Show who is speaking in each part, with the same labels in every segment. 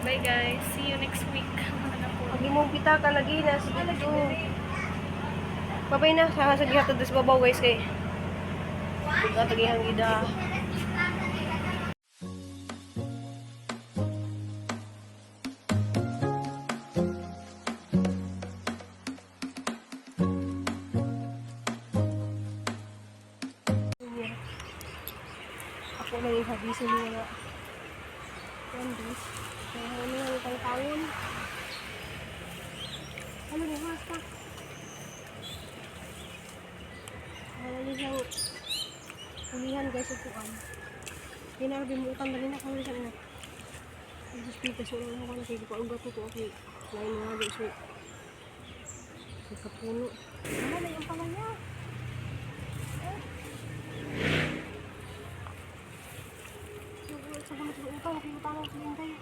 Speaker 1: Bye guys. See you next week.
Speaker 2: Pag imong pita ka lagi na sige dito. Babay na sa gihatod sa babaw guys kay. Gatagihang gida. Ako lang yung habisin nila. Yan guys. Kaya ano yung itang taon. Ano yung hasta? Ano yung hulihan guys ito kan. Pinarabimutan na rin ako rin siya. Ang suspitas ko lang ako na kaya ko ang gato ko. Okay. Lain nga guys. So, kapuno. Ano na yung pala niya? Sa gulo sa utang, nakikita lang sa lingkay.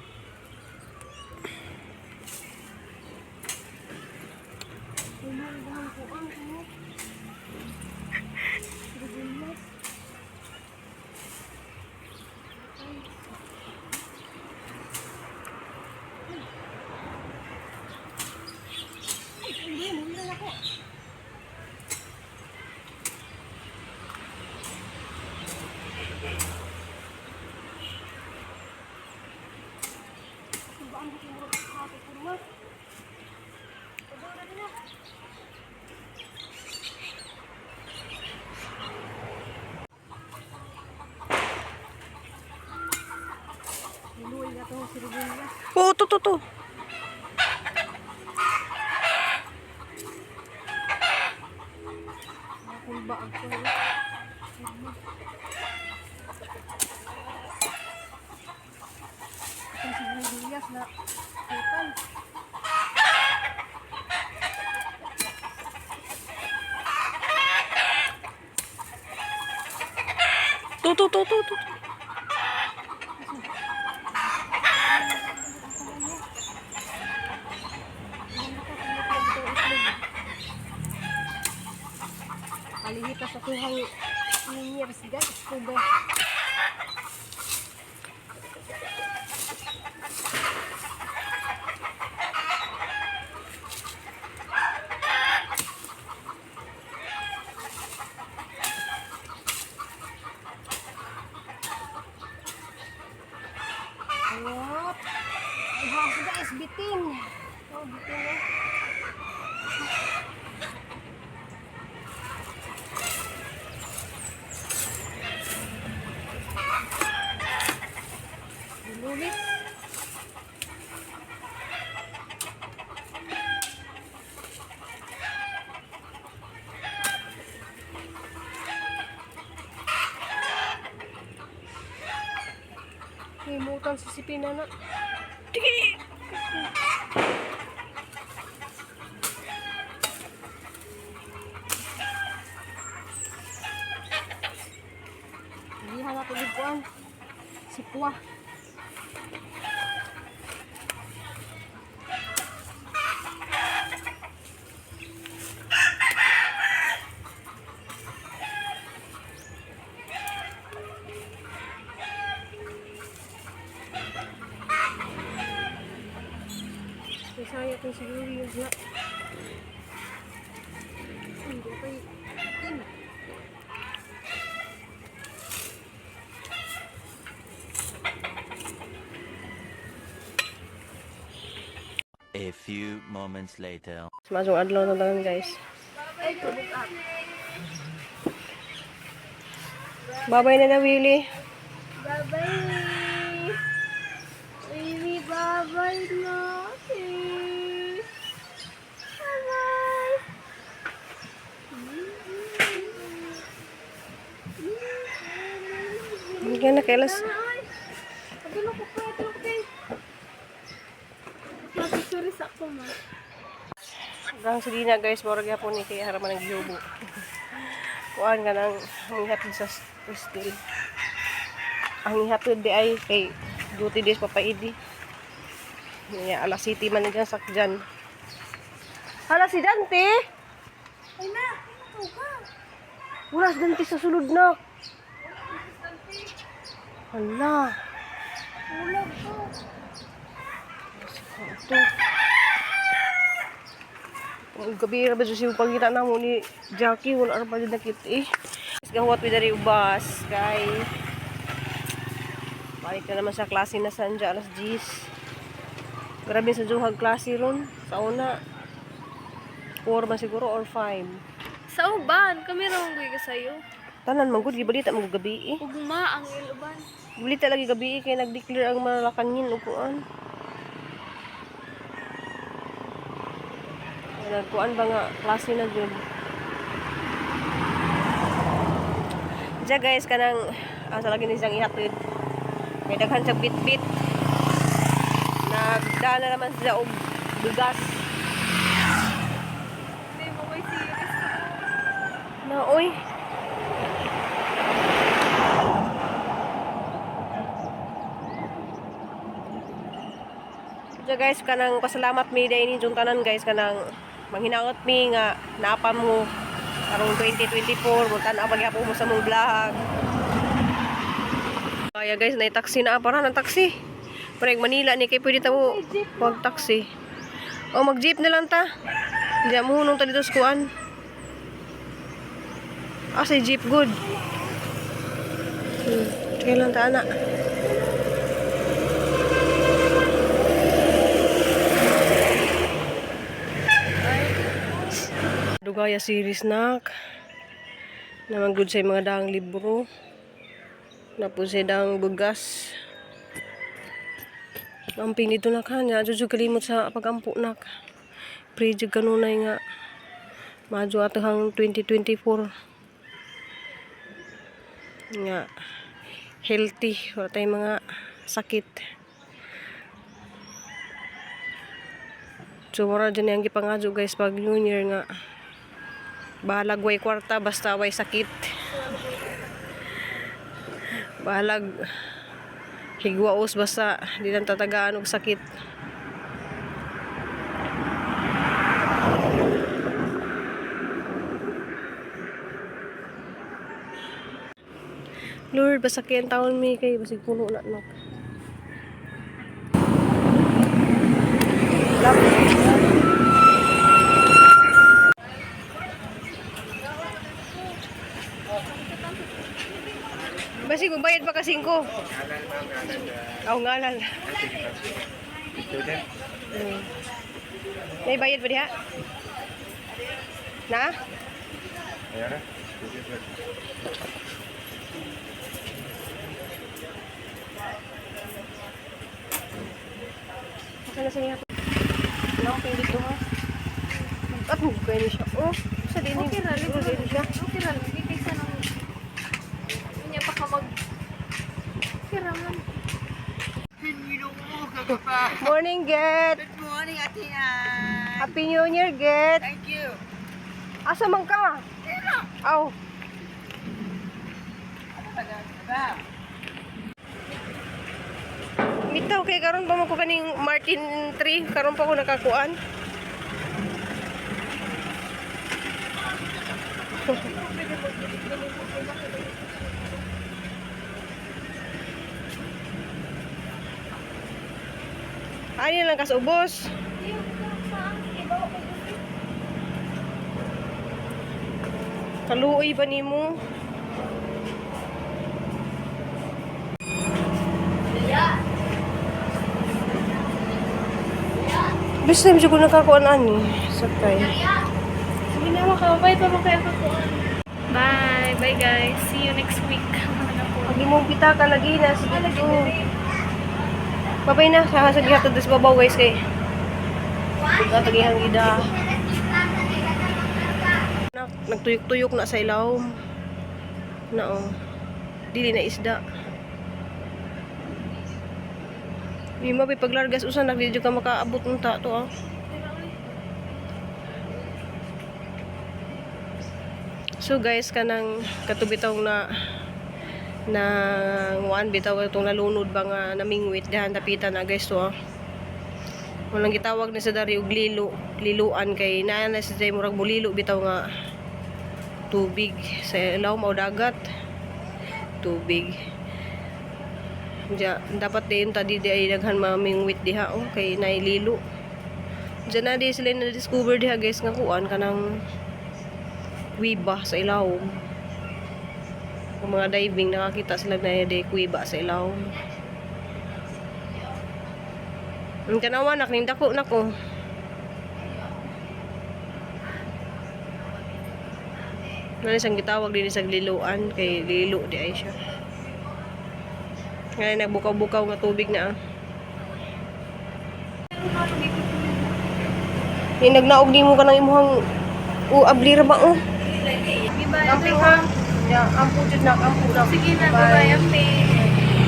Speaker 2: Ayun, bahan ko ang kumot. Ribulas. Ay, hindi, nahilan ako. Subaan ko yung mga kapatid ko naman. Pagod na din ako. Niluwi na ito si Ribulas.
Speaker 1: Oo, to.
Speaker 2: Akong baag ko. Ito si Ribulas na total.
Speaker 1: To.
Speaker 2: Kalihita sa tuhang years guys. Kuba. Ayot. Ay, hasa guys, bitin. Oh, bitin eh. Lulit. Himutan sa sipina na. Hindi hanap ulit ko ang sipwa. Saya ko siguro yung na. Hindi pa yun.
Speaker 3: A few moments later.
Speaker 2: Masong adlaw na lang guys. Babay na Willie.
Speaker 1: Bye-bye. Baby, bye-bye na. Bye-bye.
Speaker 2: Bigyan na kailas.
Speaker 1: Tulog ko pa, tulog kayo. Sorry sa ako, ma.
Speaker 2: Hanggang sa dina guys, borag yapon ni kay haraman ng gihubo. Kuan ka nang hihatid sa Crystal. Ang hihatid di ay kay duty days papaidi. Niya alas city man dyan sakjan. Hala si Dante.
Speaker 1: Ay na, ito ka.
Speaker 2: Wala si Dante sa sulod na. Hala.
Speaker 1: Ulag ko.
Speaker 2: dito. Ang gabi ra ba siya pagkita na mo ni Jackie, wala ra pa dyan nakita eh. Gawat mi dari ubas, kay balik na naman sa klase na sanja alas 10. Grabe sa juhag klase ron. Sa una 4 ba siguro or 5.
Speaker 1: Sa uban, kami rawang guy ka sa'yo.
Speaker 2: Tanan man gud gibalita mo gabi eh.
Speaker 1: Ugma ang iluban.
Speaker 2: Gibalita lagi gabi eh kay nag-declare ang Malacañin upuan. Nagkuan ba nga klase na jud. Diya guys, kanang sa lagi ni siyang ihatid. May daghan siyang bit-bit. Nagdala naman sila og bigas.
Speaker 1: Hindi mo may series.
Speaker 2: Na, oy. Diya guys, kanang pasalamat mi day ni tanan guys, kanang manghinaot mi nga naapa mo karong 2024 mo tan abag mo sa mong vlog. Kaya guys, na taxi na para ng taxi. Parang Manila ni kay pwede ta mo wag taxi. O mag jeep na lang ta. Diya mo hunong ta dito sa kuan. Say jeep good. Sige lang ta anak. Dugaya series nak. Naman good sa mga daang libro. Napos sa daang bugas. Amping dito na kanya. Jujug kalimot sa pagampo nak. Pre-jug kanunay nga. Madyo atahang 2024. Nga. Healthy. Wala tayong mga sakit. So, mara dyan yung gipangadyo guys pag New Year nga. Bahalag way kwarta basta way sakit. Bahalag higwaos basta di lang tatagaan og sakit. Lord, basta kaya taon mi kay basig puno na nak. Basi kung bayad pa ka 5. Aw ngalan. May bayad pa diha? Na?
Speaker 4: Ayan.
Speaker 2: Sana sa niya. Lang ping dito ha. At mo pwede siya. Oh, sa din
Speaker 1: Okay ra,
Speaker 2: siguro din siya.
Speaker 1: Okay ra, bibig sa nang niya pa ka mag kiraman.
Speaker 2: Morning, Get.
Speaker 5: Good morning, Atina.
Speaker 2: Happy New Year, Get.
Speaker 5: Thank you.
Speaker 2: Asa man ka? Aw. Bitaw kay karon pa mo ko kaning Martin tree, karon pa ko nakakuan. Ani lang kas ubos. Kaluoy ba nimo? Best time siya ko nakakuan ani. Sakay.
Speaker 1: Sige na makabay pa mo kaya ako. Bye. Bye guys. See you next week.
Speaker 2: Pag imong pita ka lagi na. Sige na. Babay na. Sa gihatod sa babaw guys kay. Katagihang ida. Nagtuyok-tuyok na sa ilawom. Na dili na isda. Di mabay paglargas usan nagdidyo ka makaabot ng tato So guys, kanang katubitaw na nguan bitaw itong nalunod ba nga namingwit dahan tapitan na guys to walang gitawag na sa dari og liluan kay naa na sa murag bulilo bitaw nga tubig sa ilaw mao dagat tubig diya dapat din tadi di ay daghan mamingwit diha kay naililo Diyan na di sila na-discover diha guys nga kuan kanang kuiba sa ilawom. Kung mga diving nakakita sila na di kuiba sa ilawom. Ang kanawa nak ning dako nako. Nani sang gitawag din sa liluan kay lilo di ay siya. Ngayon nagbukaw-bukaw nga tubig na. Nagnaog di mo ka ng imuhang ablira ba oh. Amping ha. Ya, ampo jud na, ampo na.
Speaker 1: Sige na, bye-bye, amping.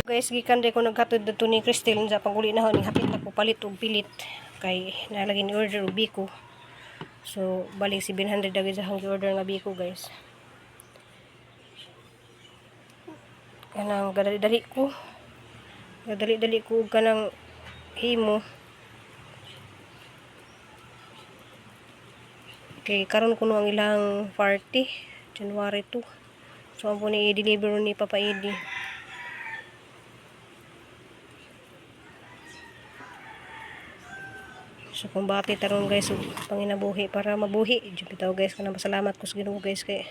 Speaker 2: Guys, gikan di ko naghatod dito ni Cristel sa panguli na ni hapit ako palit og pilit kay nalagi ni order og biko. So, balik 700 dagay sa hang order nga biko, guys. Kanang gadali-dali ko. Gadali-dali ko og kanang himo. Okay, karon kuno ang ilang party, January 2. So, ang po ni i-deliver ni Papa Edi. So, kung bati taron guys, panginabuhi para mabuhi. Diyo bitaw guys, kanang pasalamat ko sa Ginoo guys kay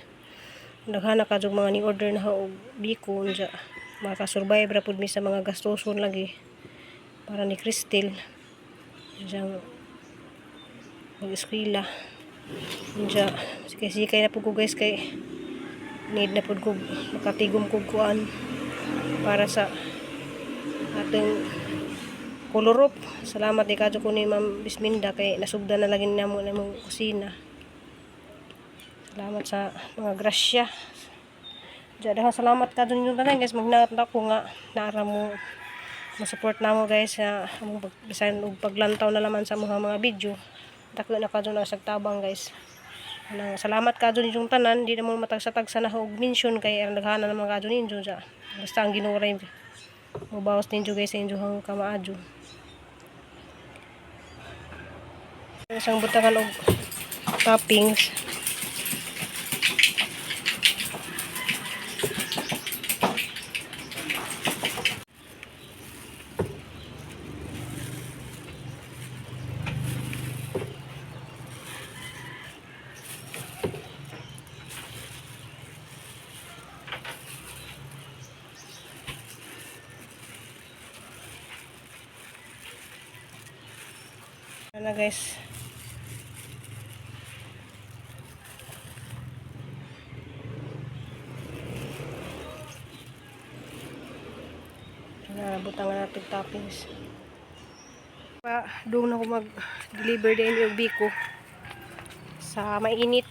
Speaker 2: naghana ka jud mga ni order na og biko unja makasurvive ra pud mi sa mga gastuson lagi para ni Cristel unja mag-eskwela unja sikay na pud ko guys kay need na pud ko makatigom ko kuan para sa ating kolorop. Salamat di kadto ko ni Ma'am Bisminda kay nasugdan na lagi namo na mong kusina. Salamat sa mga grasya. Diyan salamat kadto ninyo tanan guys, magnaat ko nga naara mo ma-support namo guys sa among bisan og paglantaw na laman sa mga video. Dako na kadto na sagtabang guys. Salamat kadto ninyong tanan, di na mo matagsa-tagsa na og mention kay ang daghana naman kadto ninyo sa basta ang Ginoo ray mobawas ninyo guys sa inyong kamaadyo. Isang butangan og toppings. Na guys. Butangan natin toppings. Doon ako mag-deliver din yung biko sa mainit.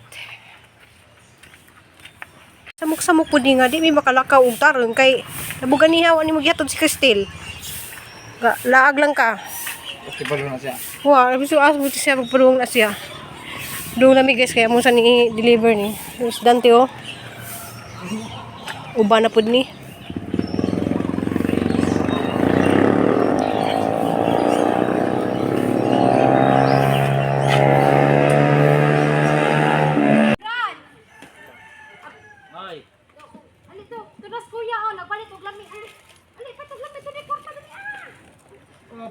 Speaker 2: Samok-samok po din nga, di may makalakaw og tarong kay nabugan niya ni maghihatod si Cristel. Laag lang ka.
Speaker 4: Palo na siya.
Speaker 2: Wow, biso buti siya magpulong na siya. Doon nami guys kaya mo sa ni deliver ni. Dante oh. Uba na pud ni.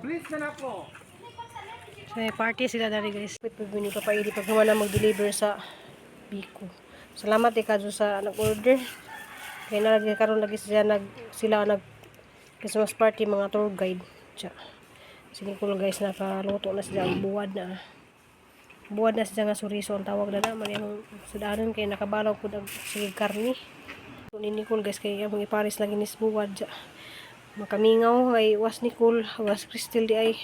Speaker 4: Please na ako.
Speaker 2: So, party sila dari guys. Pwede po ni Papa Edi pag na mag-deliver sa biko. Salamat kadto sa nag-order. Kaya nalagi karon lagi sila nag Christmas party mga tour guide. Sige ko guys nakaluto na sila buwad na. Buwad na sila nga suriso ang tawag na naman yung sudanon kay nakabalaw ko ng sige karni. So ni Nicole guys kay yung iparis lagi ni buwad. Makamingaw ay was Nicole, was Cristel di ay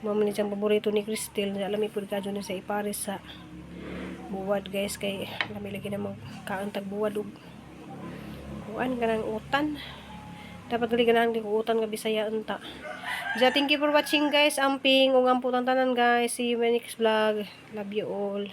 Speaker 2: mama ni siyang paborito ni Cristel. Alam ipod ka dyan sa iparis sa buwad guys kay lami lagi na magkaantag buwad og kuan kanang utan. Dapat gali kanang di utan nga Bisaya unta. Thank you for watching guys. Amping ug amputan tanan guys. See you in my next vlog. Love you all.